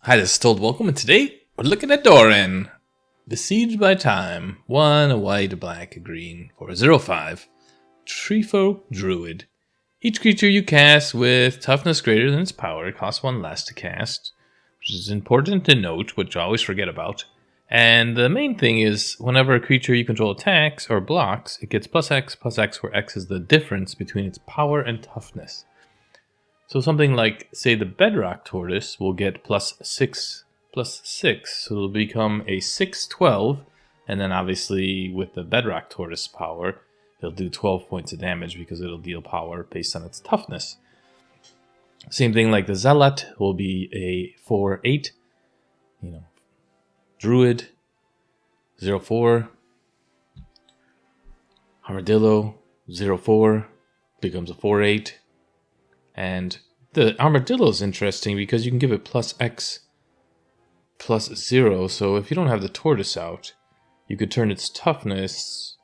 Hi, this is Told Welcome, and today we're looking at Doran. Besieged by Time. 1, a white, a black, a green, for a 0/5. Tifa Druid. Each creature you cast with toughness greater than its power costs 1 less to cast, which is important to note, which I always forget about. And the main thing is, whenever a creature you control attacks or blocks, it gets plus X, where X is the difference between its power and toughness. So something like, say, the Bedrock Tortoise will get plus 6, so it'll become a 6/12, and then obviously with the Bedrock Tortoise power, it'll do 12 points of damage because it'll deal power based on its toughness. Same thing like the Zealot will be a 4/8, Druid, 0/4, Armadillo, 0/4, becomes a 4/8. And the Armadillo is interesting because you can give it plus X plus 0. So if you don't have the tortoise out, you could turn its toughness.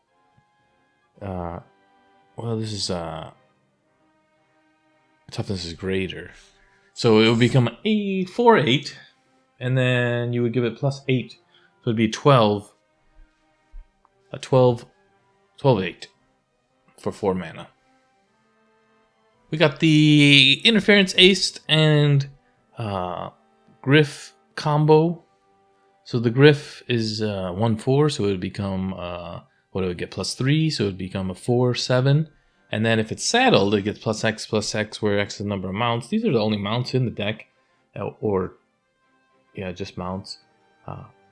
Toughness is greater. So it would become a 4/8, and then you would give it plus 8. So it'd be 12. A 12/8 for 4 mana. We got the Interference Ace and Gryff combo. So the Gryff is 1/4, so it would become, it would get plus 3, so it would become a 4/7. And then if it's saddled, it gets plus X, where X is the number of mounts. These are the only mounts in the deck, just mounts.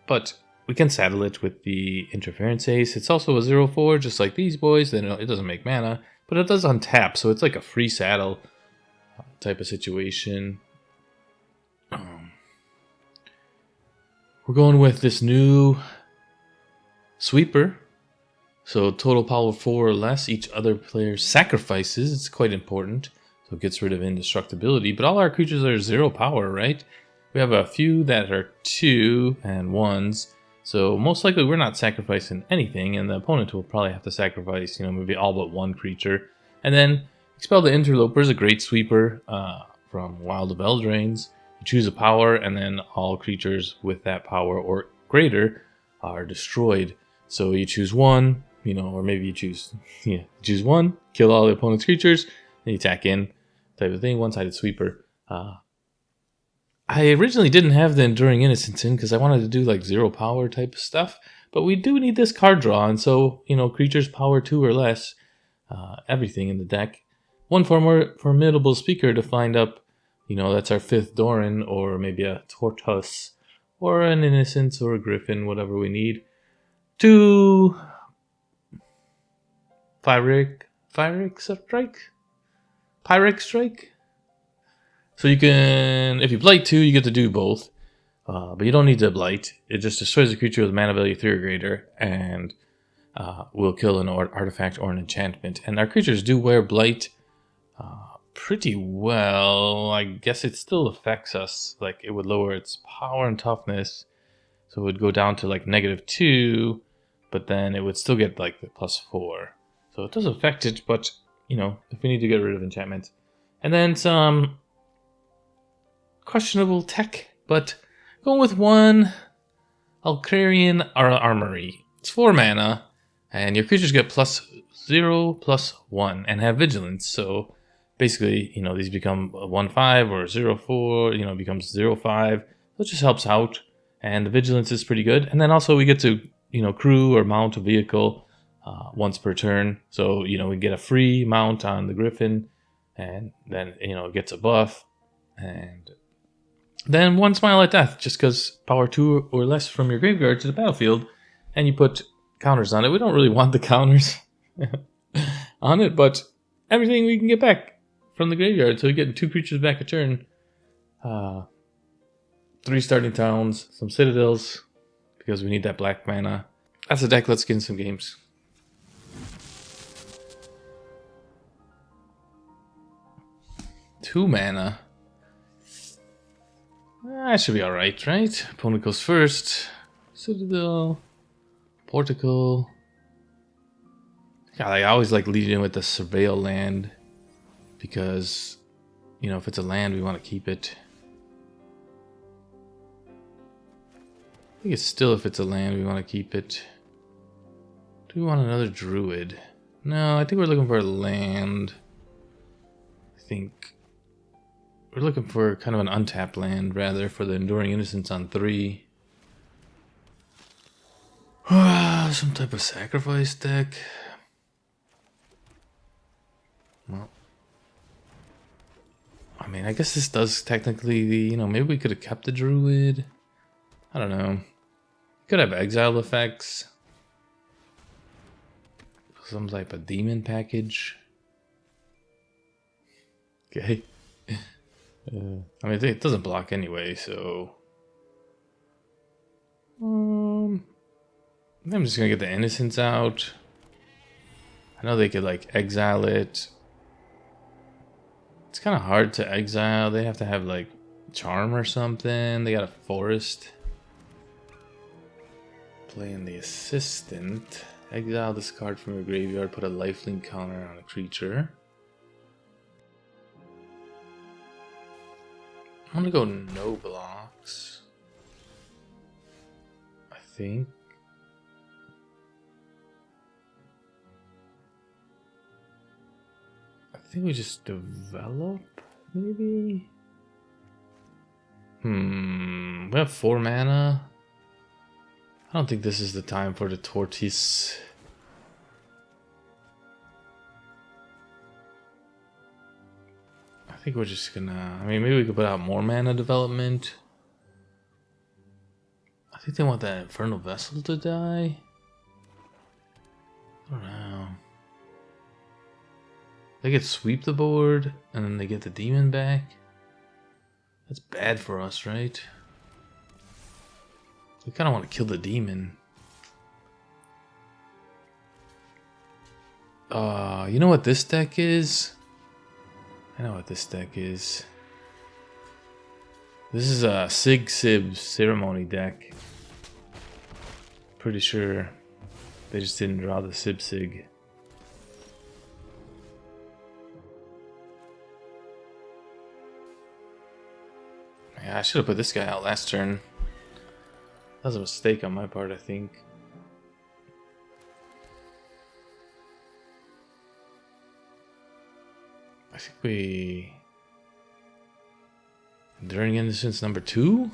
But we can saddle it with the Interference Ace. It's also a 0/4, just like these boys. Then it doesn't make mana. But it does untap, so it's like a free saddle type of situation. We're going with this new sweeper. So total power 4 or less, each other player sacrifices. It's quite important. So it gets rid of indestructibility. But all our creatures are 0 power, right? We have a few that are 2 and 1s. So most likely we're not sacrificing anything, and the opponent will probably have to sacrifice, maybe all but 1 creature. And then Expel the Interlopers, a great sweeper from Wild of Eldraines. You choose a power, and then all creatures with that power or greater are destroyed. So you choose 1, or maybe you choose 1, kill all the opponent's creatures, then you attack in, type of thing, one-sided sweeper. I originally didn't have the Enduring Innocence in because I wanted to do like 0 power type of stuff, but we do need this card draw, and so, creatures power 2 or less, everything in the deck. 1 Formidable Speaker to find up, that's our 5th Doran, or maybe a Tortoise, or an Innocence, or a Griffin, whatever we need. 2 Pyrrhic Strike? So you can, if you blight 2, you get to do both, but you don't need to blight. It just destroys a creature with mana value 3 or greater, and will kill an artifact or an enchantment. And our creatures do wear blight pretty well. I guess it still affects us. Like, it would lower its power and toughness, so it would go down to like -2, but then it would still get like the +4. So it does affect it, but if we need to get rid of enchantments. And then some questionable tech, but going with 1 Alacrian Armory. It's 4 mana, and your creatures get +0/+1 and have vigilance. So basically, these become a 1/5 or 0/4. It becomes 0/5. So it just helps out, and the vigilance is pretty good. And then also we get to crew or mount a vehicle once per turn. So we get a free mount on the Griffin, and then it gets a buff, and then 1 Smile at Death, just because power 2 or less from your graveyard to the battlefield, and you put counters on it. We don't really want the counters on it, but everything we can get back from the graveyard. So we get 2 creatures back a turn, 3 starting towns, some citadels, because we need that black mana. That's the deck. Let's get in some games. Two mana. That should be alright, right? Opponent goes first. Citadel. Portico. God, I always like leading in with the Surveil land. Because, if it's a land, we want to keep it. I think it's still, if it's a land, we want to keep it. Do we want another Druid? No, I think we're looking for a land. I think we're looking for kind of an untapped land, rather, for the Enduring Innocence on 3. Some type of sacrifice deck. Well, I mean, I guess this does technically, you know, maybe we could have kept the Druid. I don't know. Could have exile effects. Some type of demon package. Okay. I mean, it doesn't block anyway, so... I'm just gonna get the Innocence out. I know they could, like, exile it. It's kind of hard to exile. They have to have, like, Charm or something. They got a Forest. Playing the Assistant. Exile this card from your graveyard. Put a lifelink counter on a creature. I'm gonna go no blocks. I think. I think we just develop, maybe? We have 4 mana. I don't think this is the time for the Tortoise. I think we're just gonna... I mean, maybe we could put out more mana development. I think they want that Infernal Vessel to die. I don't know. They could sweep the board, and then they get the demon back. That's bad for us, right? We kind of want to kill the demon. You know what this deck is? I know what this deck is. This is a Sig Sib Ceremony deck. Pretty sure they just didn't draw the Sib Sig. Yeah, I should have put this guy out last turn. That was a mistake on my part, I think. I think we... Enduring Innocence number 2?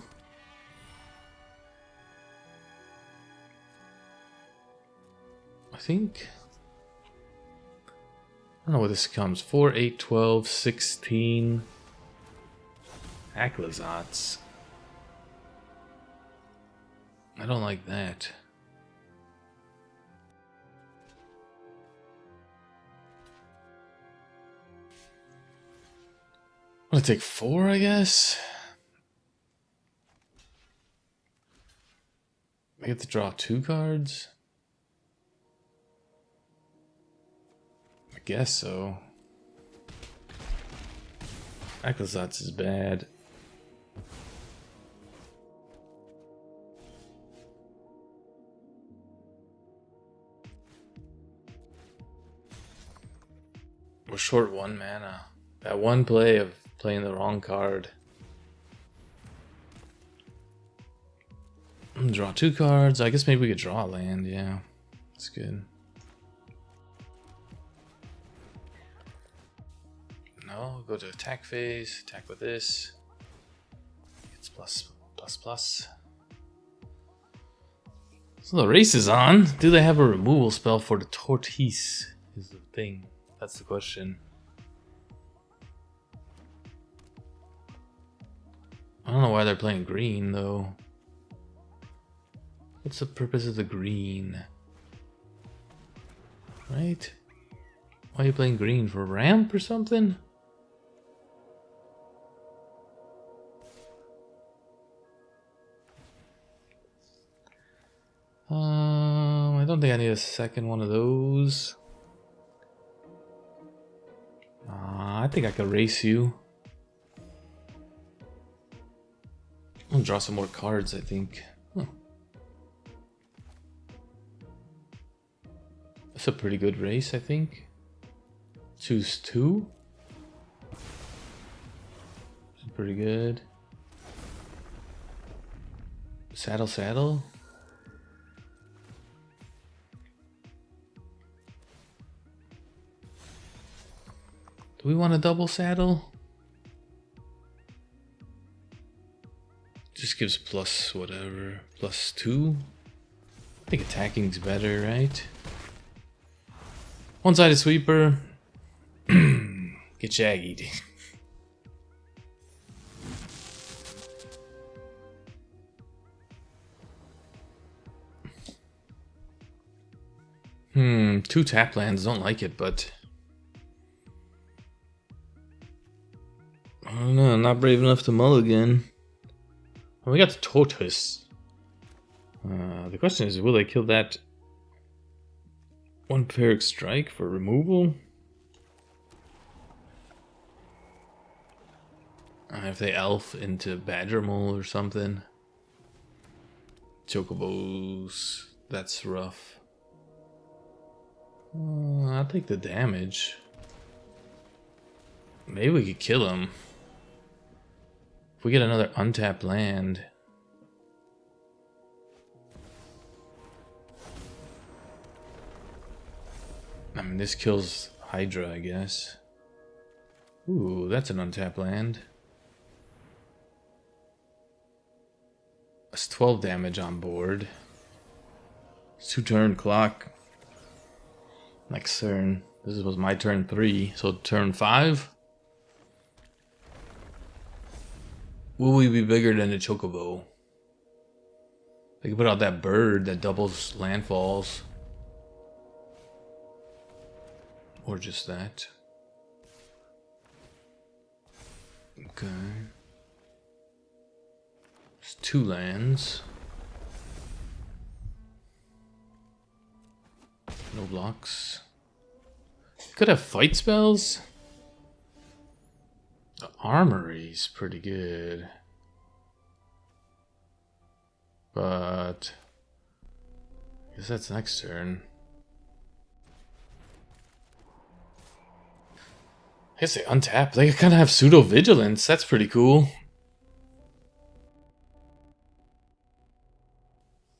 I think... I don't know what this comes. 4, 8, 12, 16... Aclazats. I don't like that. I'm gonna take 4, I guess. I get to draw 2 cards. I guess so. Aclazats is bad. We're short 1 mana. That one play of playing the wrong card. Draw 2 cards. I guess maybe we could draw a land, yeah. That's good. No, go to attack phase, attack with this. It's plus. So the race is on. Do they have a removal spell for the Tortoise? Is the thing. That's the question. I don't know why they're playing green, though. What's the purpose of the green? Right? Why are you playing green? For ramp or something? I don't think I need a second one of those. I think I could race you. I'll draw some more cards, I think. Huh. That's a pretty good race, I think. Choose 2. Pretty good. Saddle, saddle. Do we want a double saddle? Just gives plus whatever. Plus 2. I think attacking's better, right? One-sided sweeper. Get shaggied. Two tap lands, don't like it, but I don't know, I'm not brave enough to mulligan. Oh, we got the Tortoise. The question is, will they kill that one Pyrrhic Strike for removal? If they elf into Badgermole or something. Chocobos, that's rough. I'll take the damage. Maybe we could kill him. If we get another untapped land. I mean, this kills Hydra, I guess. Ooh, that's an untapped land. That's 12 damage on board. It's 2-turn clock. Next turn. This was my turn 3, so turn 5. Will we be bigger than the Chocobo? They can put out that bird that doubles landfalls. Or just that. Okay. It's 2 lands. No blocks. Could have fight spells. The Armory's pretty good. But I guess that's next turn. I guess they untap. They kind of have pseudo vigilance. That's pretty cool.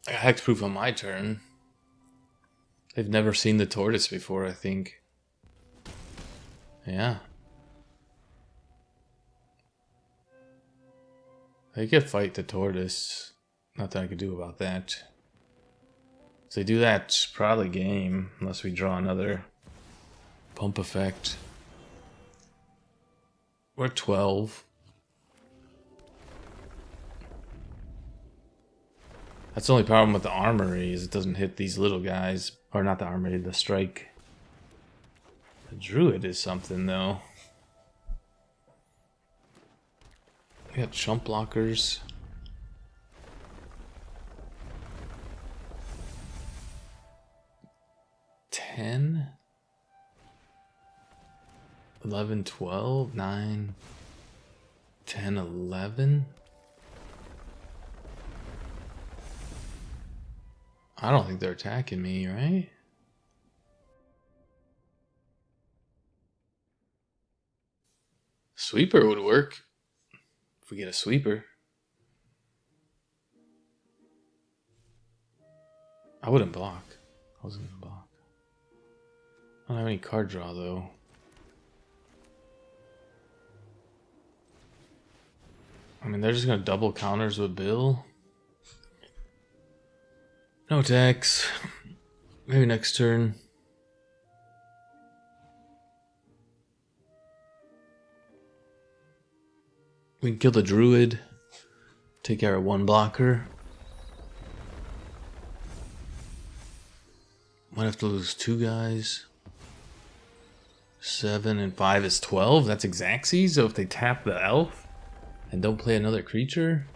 I got hexproof on my turn. They've never seen the tortoise before, I think. Yeah. They could fight the tortoise. Nothing I could do about that. If they do that, it's probably game. Unless we draw another pump effect. We're 12. That's the only problem with the Armory, is it doesn't hit these little guys. Or not the Armory, the Strike. The Druid is something, though. We got chump blockers. $10? 11, 12, 9, 10, 11. I don't think they're attacking me, right? Sweeper would work. If we get a sweeper. I wouldn't block. I wasn't gonna block. I don't have any card draw though. I mean, they're just gonna double counters with Bill. No attacks. Maybe next turn. We can kill the Druid. Take care of one blocker. Might have to lose 2 guys. 7 and 5 is 12. That's Xaxes. So if they tap the elf and don't play another creature.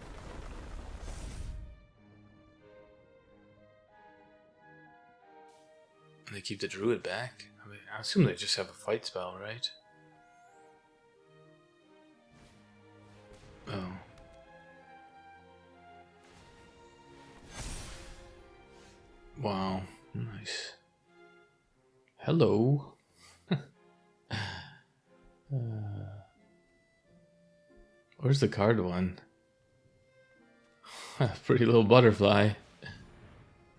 And they keep the Druid back. I mean, I assume they just have a fight spell, right? Oh. Wow. Nice. Hello. Where's the card one? Pretty little butterfly.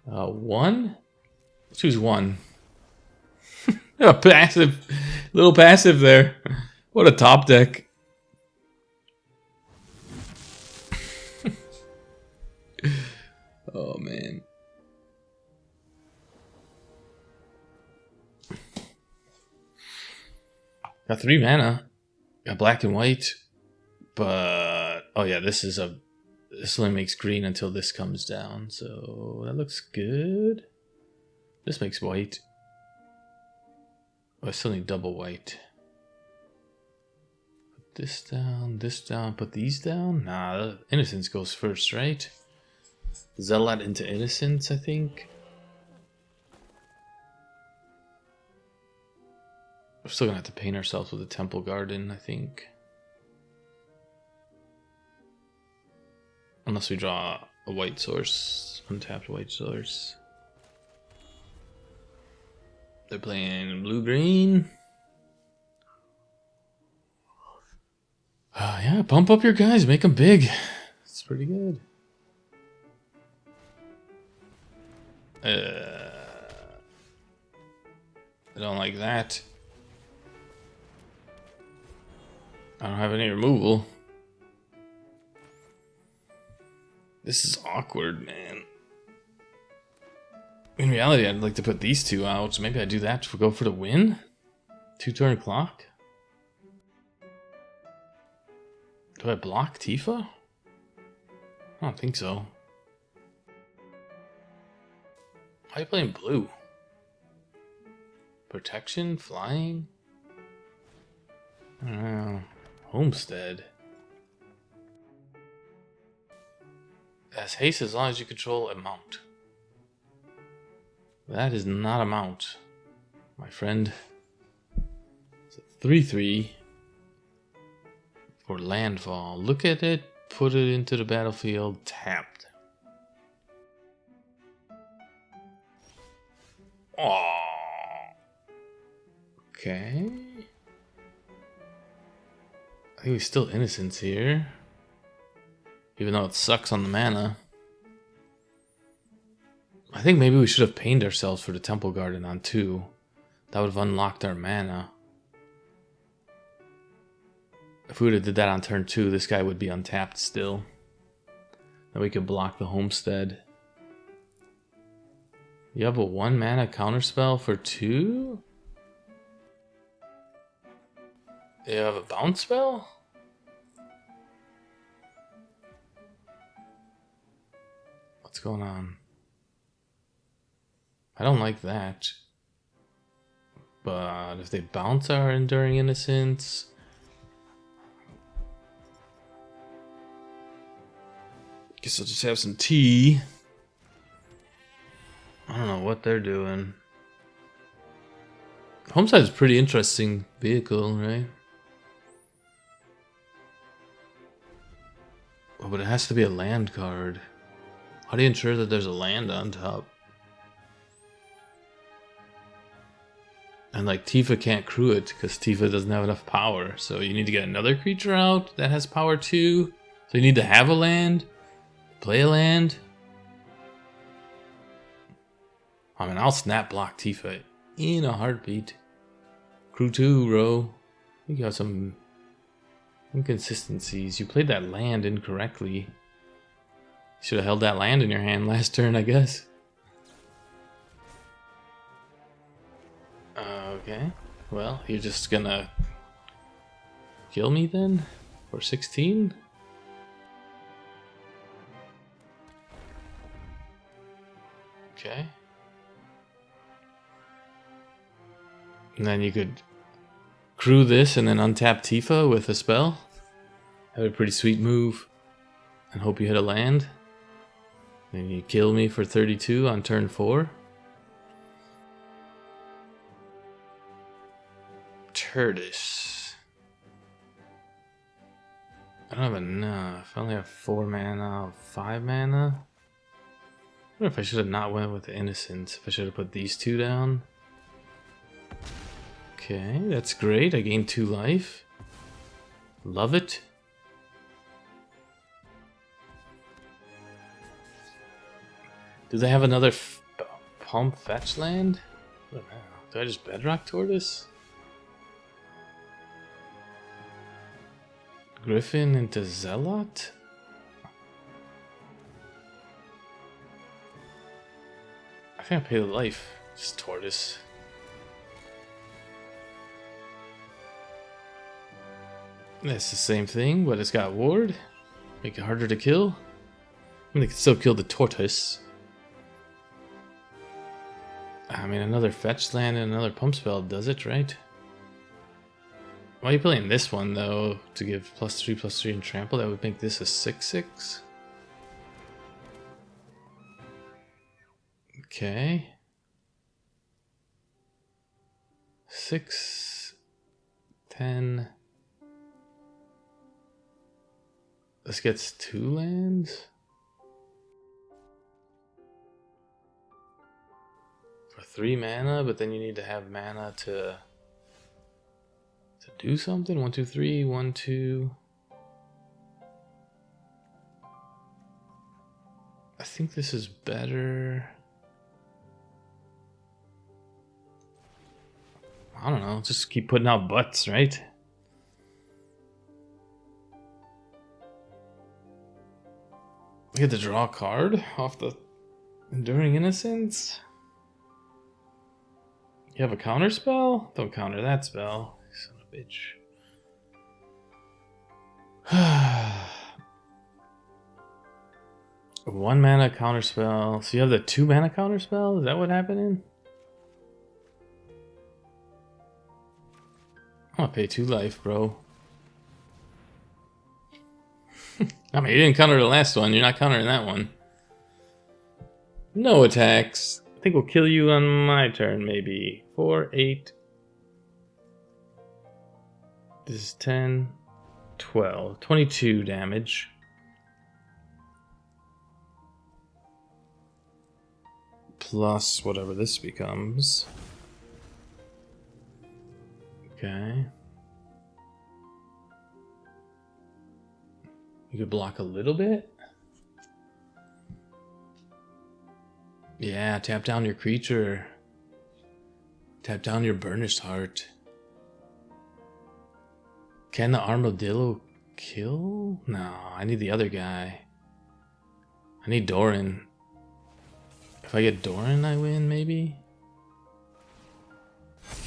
1? Let's choose 1. A passive. Little passive there. What a top deck. Oh, man. Got 3 mana. Got black and white. But... oh, yeah, this only makes green until this comes down. So, that looks good. This makes white. Oh, I still need double white. Put this down, put these down? Nah, Innocence goes first, right? Zealot into Innocence, I think. We're still gonna have to paint ourselves with a Temple Garden, I think. Unless we draw a white source, untapped white source. They're playing blue-green. Yeah, pump up your guys, make them big. It's pretty good. I don't like that. I don't have any removal. This is awkward, man. In reality, I'd like to put these 2 out. Maybe I do that to go for the win? 2-turn clock? Do I block Tifa? I don't think so. Why are you playing blue? Protection? Flying? I don't know. Homestead. It has haste as long as you control a mount. That is not a mount, my friend. It's a 3/3 for Landfall. Look at it, put it into the battlefield, tapped. Aww. Okay. I think he's still Innocence here. Even though it sucks on the mana. I think maybe we should have painted ourselves for the Temple Garden on 2. That would have unlocked our mana. If we would have did that on turn 2, this guy would be untapped still. Then we could block the Homestead. You have a 1 mana counterspell for 2? You have a bounce spell? What's going on? I don't like that. But if they bounce our Enduring Innocence... guess I'll just have some tea. I don't know what they're doing. Homestead is a pretty interesting vehicle, right? Oh, but it has to be a land card. How do you ensure that there's a land on top? And like Tifa can't crew it because Tifa doesn't have enough power. So you need to get another creature out that has power too. So you need to have a land, play a land. I mean, I'll snap block Tifa in a heartbeat. Crew 2, Ro. I think you have some inconsistencies. You played that land incorrectly. You should have held that land in your hand last turn, I guess. Okay. Well, you're just gonna kill me then? For 16? Okay. And then you could crew this and then untap Tifa with a spell. Have a pretty sweet move. And hope you hit a land. Then you kill me for 32 on turn 4. Tortoise. I don't have enough. I only have 4 mana, 5 mana. I wonder if I should have not went with the Innocence. If I should have put these 2 down. Okay, that's great. I gained 2 life. Love it. Do they have another pump fetch land? I don't know. Do I just Bedrock Tortoise? Griffin into Zealot? I think I pay the life. Just Tortoise. That's the same thing, but it's got ward. Make it harder to kill. I mean, they can still kill the tortoise. I mean, another fetch land and another pump spell does it, right? Why are you playing this one, though, to give +3/+3 and trample? That would make this a 6/6. Okay. 6, 10. This gets 2 lands? For 3 mana, but then you need to have mana to do something? 1, 2, 3, 1, 2. I think this is better. I don't know, just keep putting out butts, right? We get to draw a card off the Enduring Innocence. You have a counter spell? Don't counter that spell. Son of a bitch. 1 mana counter spell. So you have the 2 mana counter spell? Is that what happened? I'm gonna pay 2 life, bro. I mean, you didn't counter the last one. You're not countering that one. No attacks. I think we'll kill you on my turn, maybe. 4, 8. This is 10, 12, 22 damage. Plus whatever this becomes. Okay. You could block a little bit. Yeah, tap down your creature. Tap down your Burnished Heart. Can the Armadillo kill? No, I need the other guy. I need Doran. If I get Doran, I win, maybe?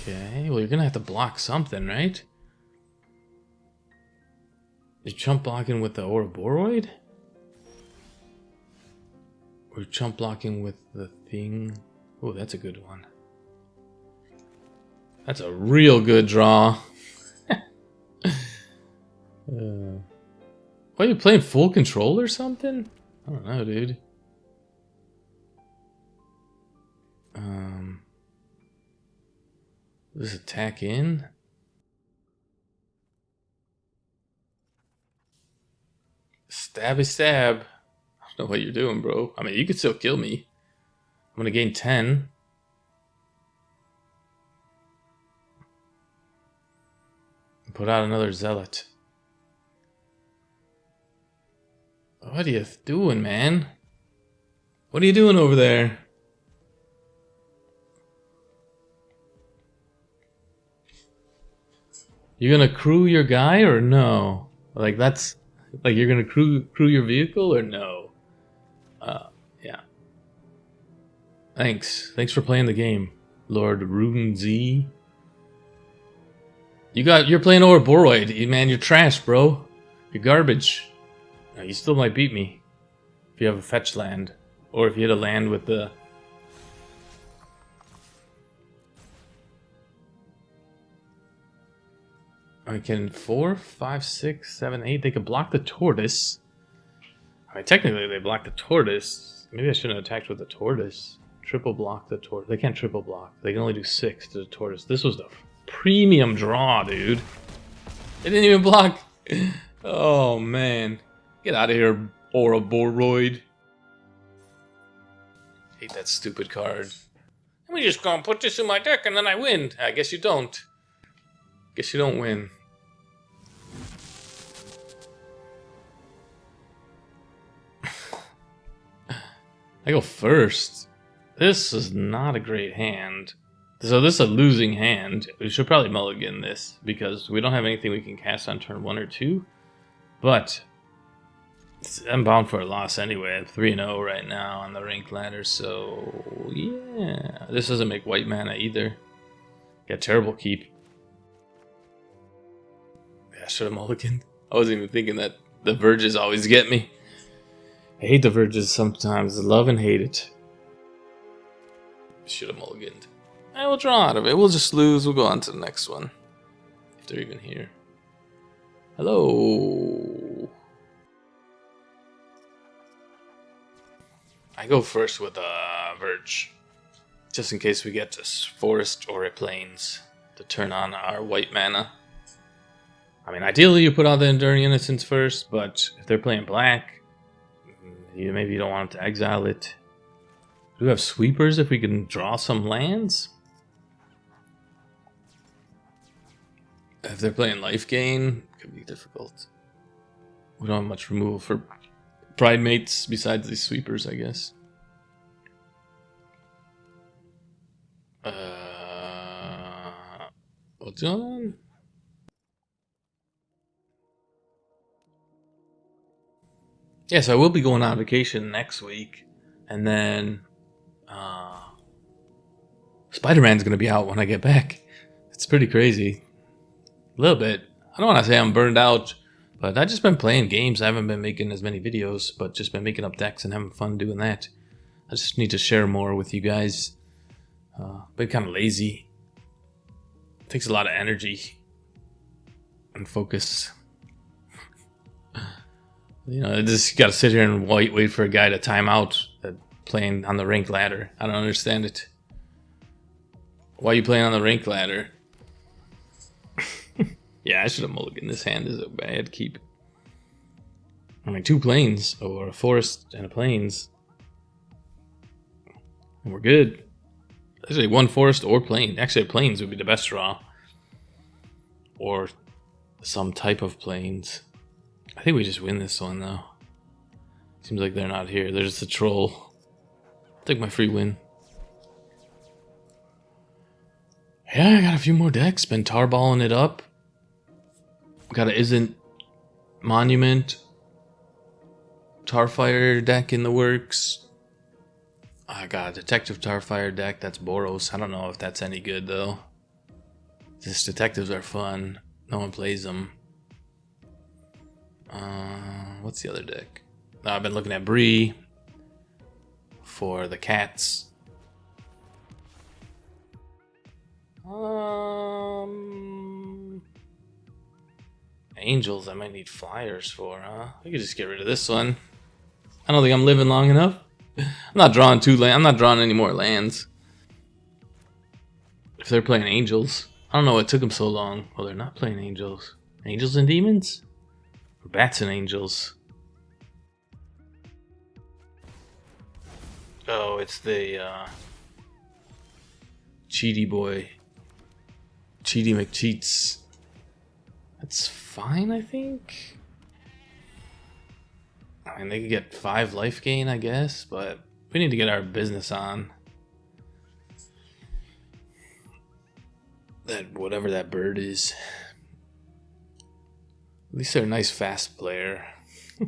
Okay, well, you're gonna have to block something, right? You're chump blocking with the Ouroboros? Or chump blocking with the thing? Oh, that's a good one. That's a real good draw. What, are you playing full control or something? I don't know, dude. This attack in? Stabby stab. I don't know what you're doing, bro. I mean, you could still kill me. I'm gonna gain 10. Put out another Zealot. What are you doing, man? What are you doing over there? You're gonna crew your guy or no? Like that's like you're gonna crew your vehicle or no? Yeah. Thanks for playing the game, Lord Ruden Z. You're playing Ouroboros, man. You're trash, bro. You're garbage. You still might beat me if you have a fetch land, or if you hit a land with the. I can 4, 5, 6, 7, 8. They could block the tortoise. I mean, technically they block the tortoise. Maybe I shouldn't have attacked with the tortoise. Triple block the tortoise. They can't triple block. They can only do 6 to the tortoise. This was the premium draw, dude. They didn't even block. Oh man, get out of here, Ouroboros. Hate that stupid card. Let me just go and put this in my deck and then I win. I guess you don't. Guess you don't win. I go first. This is not a great hand. So this is a losing hand. We should probably mulligan this because we don't have anything we can cast on turn 1 or 2. But I'm bound for a loss anyway. I'm 3-0 right now on the rank ladder. So yeah, this doesn't make white mana either. Got terrible keep. Yeah, I should have mulliganed. I wasn't even thinking that the verges always get me. I hate the verges sometimes. Love and hate it. Should have mulliganed. I will draw out of it. We'll just lose. We'll go on to the next one. If they're even here. Hello. I go first with a Verge. Just in case we get this forest or a plains to turn on our white mana. I mean, ideally you put out the Enduring Innocence first, but if they're playing black, maybe you don't want them to exile it. Do we have sweepers if we can draw some lands? If they're playing life gain, it could be difficult. We don't have much removal for Pride Mates besides these sweepers, I guess. What's going on? Yes, I will be going on vacation next week, and then Spider-Man's going to be out when I get back. It's pretty crazy. A little bit. I don't want to say I'm burned out, but I've just been playing games. I haven't been making as many videos, but just been making up decks and having fun doing that. I just need to share more with you guys. Been kind of lazy. It takes a lot of energy and focus. You know, just got to sit here and wait for a guy to time out playing on the ranked ladder. I don't understand it. Why are you playing on the ranked ladder? Yeah, I should have mulliganed. This hand is a bad keep. I mean, 2 plains, or a forest and a plains. And we're good. Actually, 1 forest or plain. Actually, plains would be the best draw. Or some type of plains. I think we just win this one, though. Seems like they're not here. They're just a troll. I'll take my free win. Yeah, I got a few more decks. Been tarballing it up. Got a Isn't Monument Tarfire deck in the works. I got a Detective Tarfire deck. That's Boros. I don't know if that's any good, though. Just detectives are fun. No one plays them. What's the other deck? I've been looking at Bree for the cats. Angels, I might need flyers for, huh? We could just get rid of this one. I don't think I'm living long enough. I'm not drawing I'm not drawing any more lands. If they're playing angels. I don't know what took them so long. Well, they're not playing angels. Angels and demons? Or bats and angels? Oh, it's the Cheaty boy. Cheaty McCheats. That's fine, I think. I mean, they could get 5 life gain, I guess, but we need to get our business on. That whatever that bird is. At least they're a nice fast player. I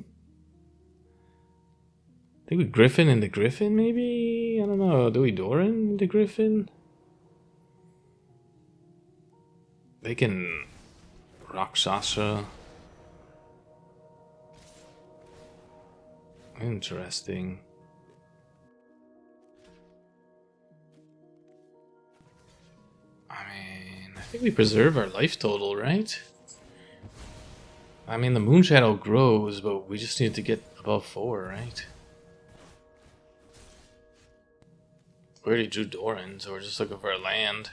think we Griffin into Griffin, maybe? I don't know. Do we Doran into Griffin? They can Rakshasa. Interesting. I mean, I think we preserve our life total, right? I mean, the Moonshadow grows, but we just need to get above 4, right? We already drew Doran, so we're just looking for a land.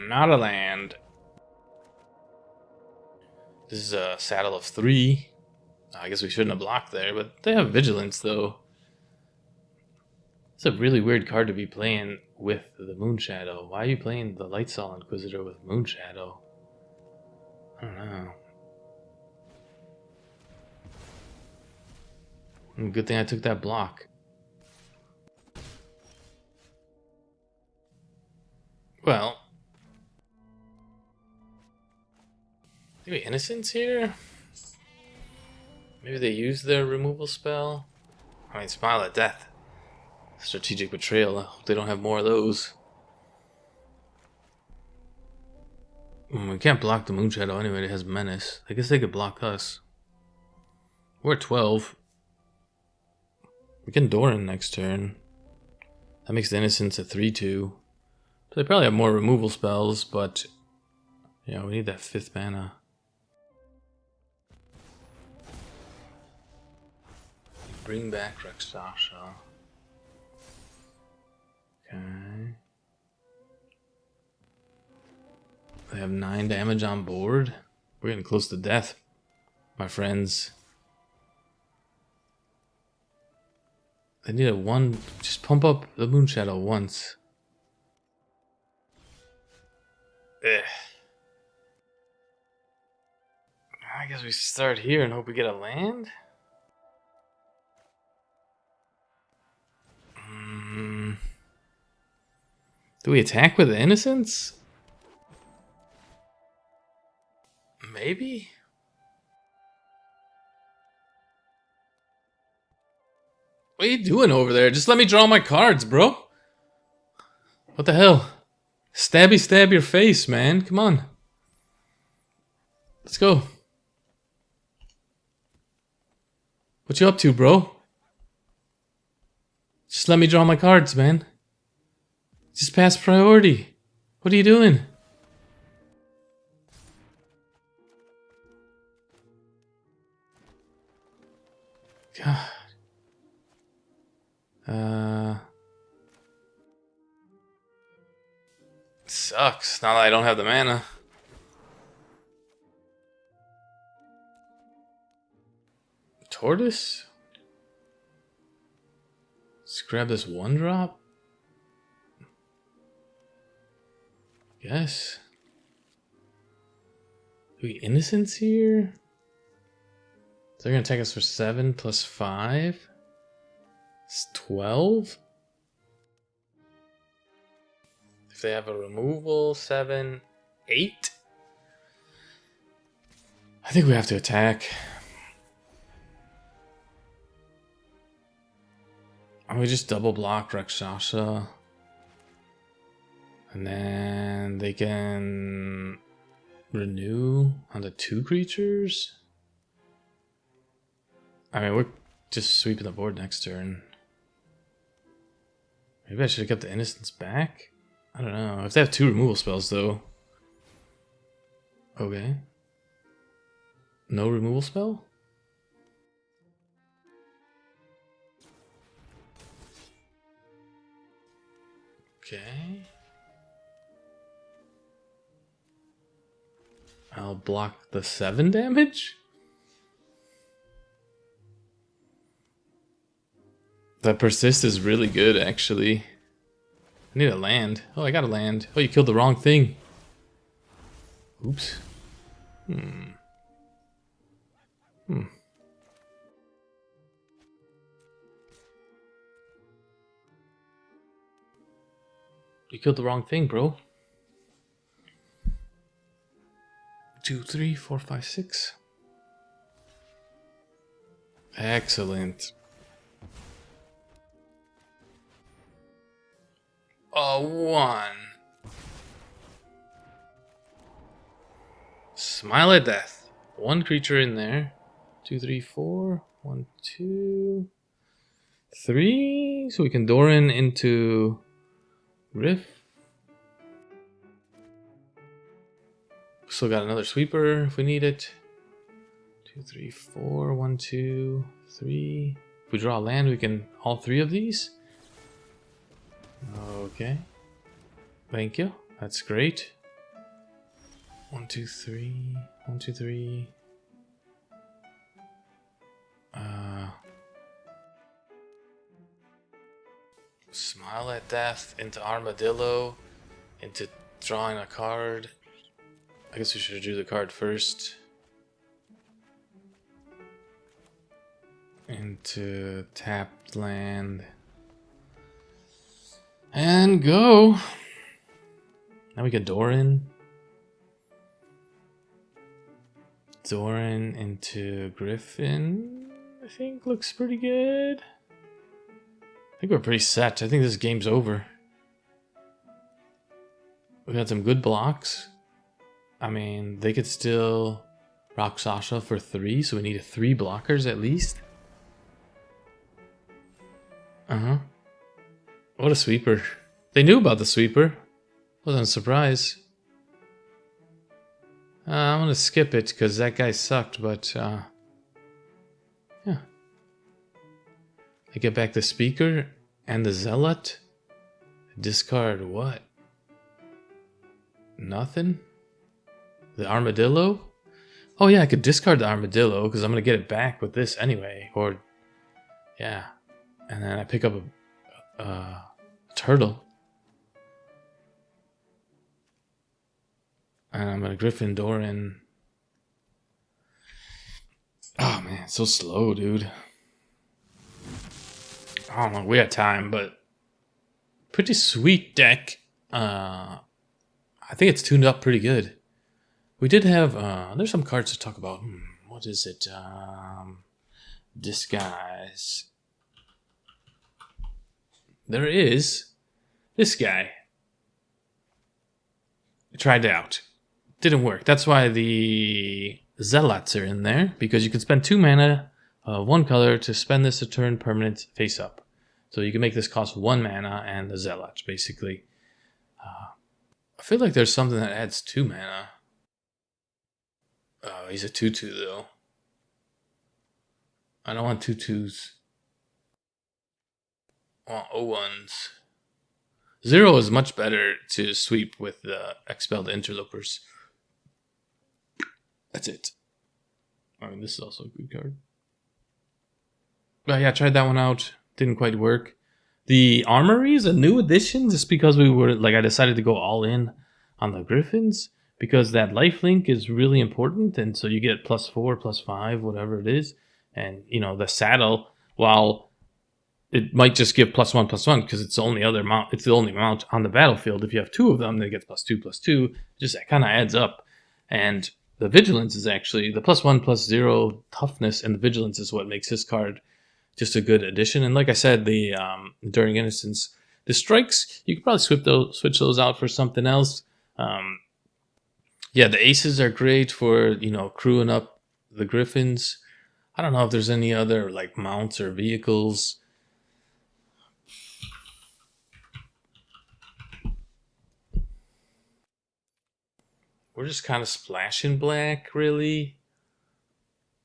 Not a land. This is a saddle of 3. I guess we shouldn't have blocked there, but they have vigilance, though. It's a really weird card to be playing with the Moonshadow. Why are you playing the Lightsaw Inquisitor with Moonshadow? I don't know. Good thing I took that block. Well, maybe Innocence here? Maybe they use their removal spell? I mean, Smile at Death. Strategic Betrayal. I hope they don't have more of those. We can't block the Moonshadow anyway, it has Menace. I guess they could block us. We're at 12. We can Doran next turn. That makes the Innocence a 3-2. So they probably have more removal spells, but yeah, we need that 5th mana. Bring back Rexasha. Okay. They have 9 damage on board. We're getting close to death, my friends. They need a 1. Just pump up the Moonshadow once. Ugh. I guess we start here and hope we get a land. Do we attack with Innocence? Maybe? What are you doing over there? Just let me draw my cards, bro. What the hell? Stabby stab your face, man. Come on. Let's go. What you up to, bro? Just let me draw my cards, man. Just pass priority. What are you doing? God. Sucks. Now that I don't have the mana. Tortoise? Let's grab this 1-drop. Yes. Do we Innocence here? So they're gonna take us for 7 plus 5. It's 12. If they have a removal, 7, 8. I think we have to attack. And we just double block Rakshasa. And then they can renew on the 2 creatures. I mean, we're just sweeping the board next turn. Maybe I should have kept the Innocence back? I don't know. If they have 2 removal spells, though. Okay. No removal spell? Okay. I'll block the 7 damage? That persist is really good, actually. I need a land. Oh, I got a land. Oh, you killed the wrong thing. Oops. You killed the wrong thing, bro. 2, 3, 4, 5, 6. Excellent. A 1. Smile at Death. 1 creature in there. 2, 3, 4. 1, 2, 3. So we can Doran into Gryff. Still got another sweeper if we need it. 2, 3, 4. 1, 2, 3. If we draw a land, we can all 3 of these. Okay. Thank you. That's great. 1, 2, 3. 1, 2, 3. Smile at Death into Armadillo, into drawing a card. I guess we should do the card first. into tapped land. And go. Now we get Doran. Doran into Griffin, I think looks pretty good. I think we're pretty set. I think this game's over. We got some good blocks. I mean, they could still rock Sasha for 3, so we need 3 blockers at least. What a sweeper. They knew about the sweeper. Wasn't a surprise. I'm gonna skip it because that guy sucked, but yeah. I get back the Speaker and the Zealot. Discard what? Nothing? The Armadillo? Oh yeah, I could discard the Armadillo because I'm gonna get it back with this anyway. Or, yeah. And then I pick up a turtle. And I'm gonna Griffin Doran. Oh man, it's so slow, dude. I don't know, we got time, but pretty sweet deck. I think it's tuned up pretty good. We did have there's some cards to talk about. What is it? Disguise. There is this guy. I tried it out. Didn't work. That's why the Zealots are in there, because you can spend 2 mana, 1 color to spend this a turn permanent face up. So you can make this cost 1 mana and the Zealots, basically. I feel like there's something that adds 2 mana. Oh, he's a 2/2 though. I don't want 2/2s. I want 0/1s. 0 is much better to sweep with the Expel the Interlopers. That's it. I mean, this is also a good card. But yeah, I tried that one out. Didn't quite work. The Armory is a new addition just because we were, like, I decided to go all in on the Griffins because that lifelink is really important. And so you get +4, +5, whatever it is. And, you know, the saddle, while it might just give +1/+1 because it's the only other mount. It's the only mount on the battlefield. If you have 2 of them, they get +2/+2. Just that kind of adds up. And the vigilance is actually the +1/+0 toughness, and the vigilance is what makes this card just a good addition. And like I said, the Enduring Innocence, the strikes, you could probably switch those out for something else. Yeah, the aces are great for, you know, crewing up the Griffins. I don't know if there's any other like mounts or vehicles. We're just kind of splashing black, really.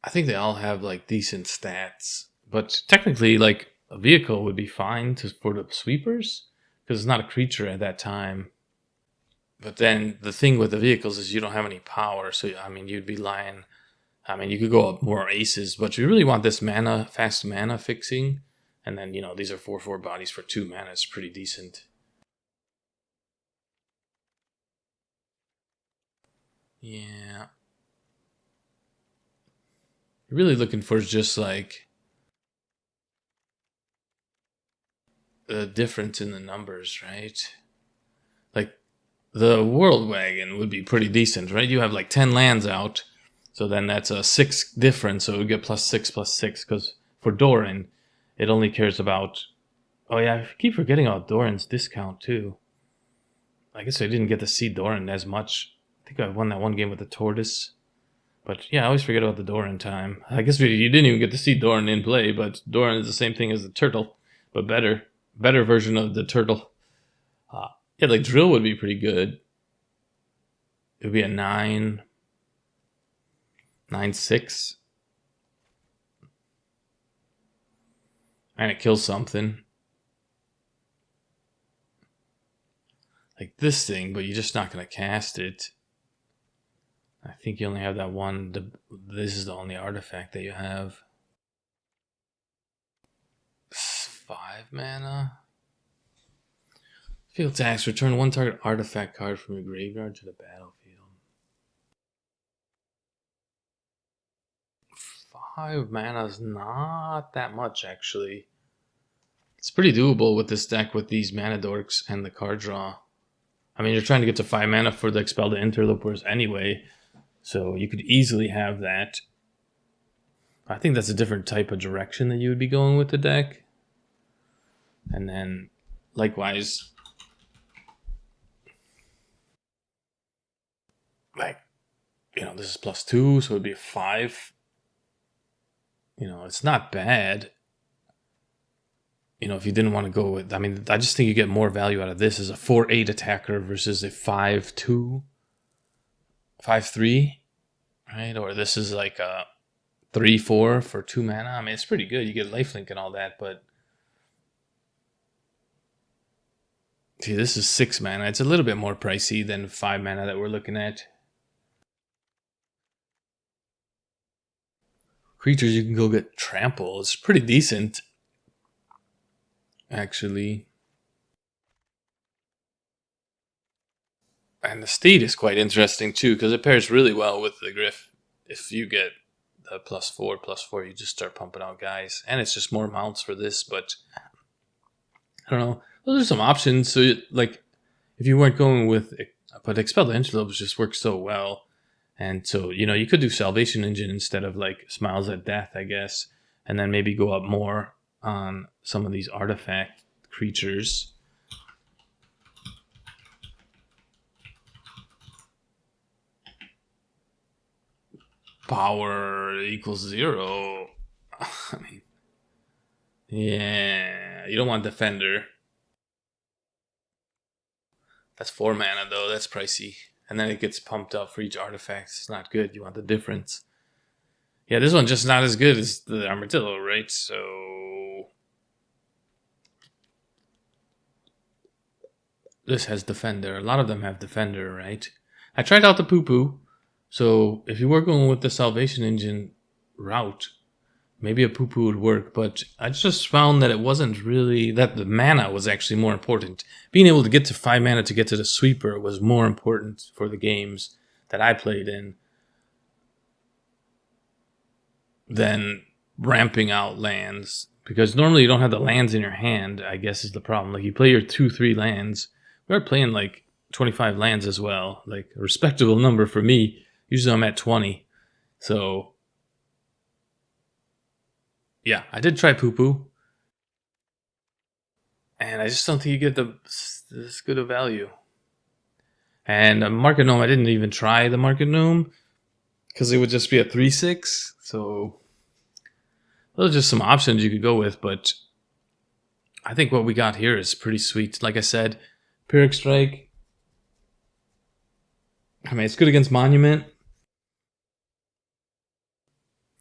I think they all have like decent stats, but technically, like a vehicle would be fine for the sweepers because it's not a creature at that time. But then the thing with the vehicles is you don't have any power, so I mean you'd be lying. I mean you could go up more aces, but you really want this mana, fast mana fixing, and then you know these are 4/4 bodies for 2 mana. It's pretty decent. Yeah. Really looking for just like the difference in the numbers, right? Like the World Wagon would be pretty decent, right? You have like 10 lands out, so then that's a 6 difference, so it would get +6/+6, because for Doran, it only cares about... Oh yeah, I keep forgetting about Doran's discount too. I guess I didn't get to see Doran as much. I think I won that one game with the Tortoise. But yeah, I always forget about the Doran time. I guess you didn't even get to see Doran in play, but Doran is the same thing as the turtle, but better version of the turtle. Yeah, like drill would be pretty good. It would be a 9/6, and it kills something like this thing, but you're just not gonna cast it. I think you only have that one. This is the only artifact that you have. 5 mana. Field tax. Return 1 target artifact card from your graveyard to the battlefield. 5 mana is not that much, actually. It's pretty doable with this deck with these mana dorks and the card draw. I mean, you're trying to get to 5 mana for the Expel the Interlopers anyway, so you could easily have that. I think that's a different type of direction that you would be going with the deck. And then, likewise, like, you know, this is +2, so it would be a 5. You know, it's not bad. You know, if you didn't want to go with, I mean, I just think you get more value out of this as a 4/8 attacker versus a 5/2, 5/3, right? Or this is like a 3/4 for 2 mana. I mean, it's pretty good. You get lifelink and all that, but see, this is 6 mana. It's a little bit more pricey than 5 mana that we're looking at. Creatures, you can go get Trample. It's pretty decent, actually. And the Steed is quite interesting too, because it pairs really well with the Gryff. If you get the +4/+4, you just start pumping out guys. And it's just more mounts for this, but I don't know. Those are some options. So, like, if you weren't going with, but Expel the Interlopers just works so well. And so, you know, you could do Salvation Engine instead of, like, Smiles at Death, I guess. And then maybe go up more on some of these artifact creatures. Power equals 0. I mean, yeah, you don't want Defender. That's 4 mana, though. That's pricey. And then it gets pumped up for each artifact. It's not good. You want the difference. Yeah, this one's just not as good as the Armadillo, right? So this has Defender. A lot of them have Defender, right? I tried out the Poo-Poo. So if you were going with the Salvation Engine route, maybe a Poo-Poo would work, but I just found that it wasn't really, that the mana was actually more important. Being able to get to 5 mana to get to the sweeper was more important for the games that I played in than ramping out lands. Because normally you don't have the lands in your hand, I guess is the problem. Like, you play your 2-3 lands. We're playing like 25 lands as well. Like, a respectable number for me. Usually I'm at 20. So yeah, I did try Poo-Poo. And I just don't think you get this good of value. And Market Gnome, I didn't even try the Market Gnome, because it would just be a 3/6. So those are just some options you could go with. But I think what we got here is pretty sweet. Like I said, Pyrrhic Strike. I mean, it's good against Monument.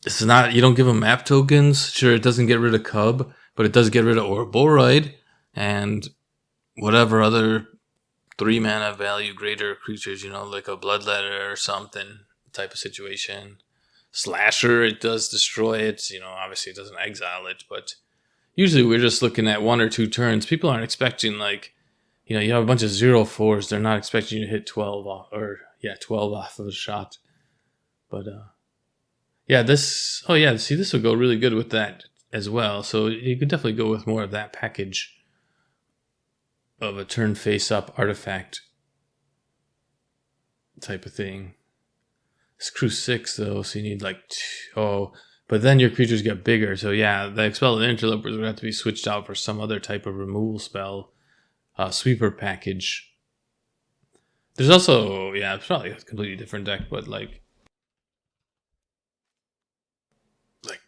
This is not, you don't give them map tokens. Sure, it doesn't get rid of Cub, but it does get rid of Ouroboros and whatever other 3 mana value greater creatures, you know, like a Bloodletter or something type of situation. Slasher, it does destroy it. You know, obviously it doesn't exile it, but usually we're just looking at 1 or 2 turns. People aren't expecting, like, you know, you have a bunch of 0/4s. They're not expecting you to hit 12 off, or 12 off of a shot. But yeah, this, oh yeah, see, this would go really good with that as well. So you could definitely go with more of that package of a turn face up artifact type of thing. It's crew 6 though, so you need like but then your creatures get bigger. So yeah, the Expel the Interlopers would have to be switched out for some other type of removal spell, sweeper package. There's also, yeah, it's probably a completely different deck, but like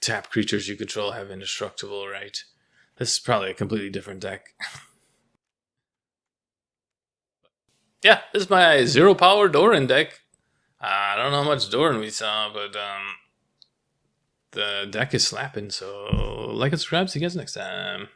tap creatures you control have indestructible, right? This is probably a completely different deck. Yeah, this is my 0 power Doran deck. I don't know how much Doran we saw, but the deck is slapping, so like and subscribe. See you guys next time.